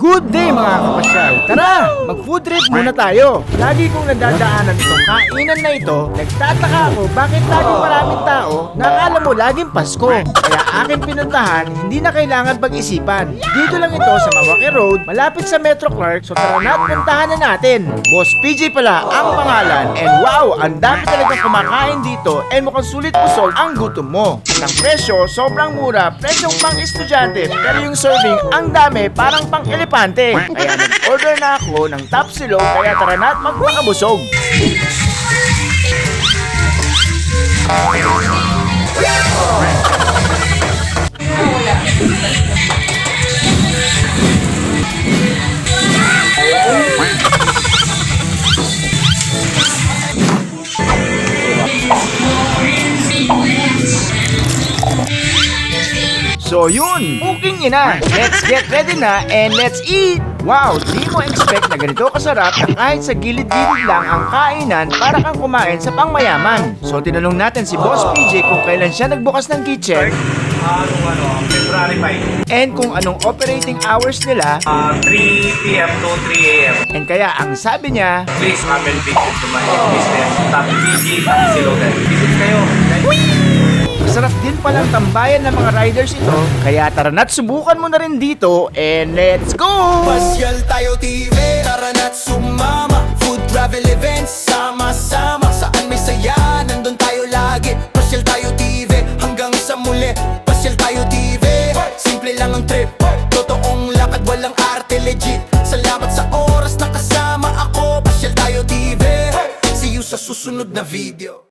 Good day mga kapasyal! Tara! Mag-food trip muna tayo! Lagi kong nadadaanan itong kainan na ito, nagtataka ako bakit laging maraming tao na akala mo laging Pasko. Kaya akin pinuntahan, hindi na kailangan pag-isipan. Dito lang ito sa Mawake Road, malapit sa Metro Clark, so tara na at puntahan na natin. Boss PJ pala ang pangalan, and wow! Ang dami talagang kumakain dito, and mukhang sulit pusog ang gutom mo. Ang presyo, sobrang mura, presyong pang estudyante, pero yung serving, ang dami, parang pang elepante. Kaya nag-order na ako ng top silog, kaya tara na at magpakabusog. So yun, booking ina. Let's get ready na and let's eat! Wow, di mo expect na ganito kasarap na kahit sa gilid-gilid lang ang kainan para kang kumain sa pangmayaman. So tinanong natin si Boss PJ kung kailan siya nagbukas ng kitchen February 5. and kung anong operating hours nila. 3 p.m. to 3 a.m. And kaya ang sabi niya, Please come and visit to my business. Top PG, Top Silogan. Visit kayo. masarap din palang tambayan ng mga riders ito. Kaya tara na't subukan mo na rin dito and let's go! Pasyal tayo TV, tara na't sumama. Food travel events, sama-sama. Saan may saya, nandun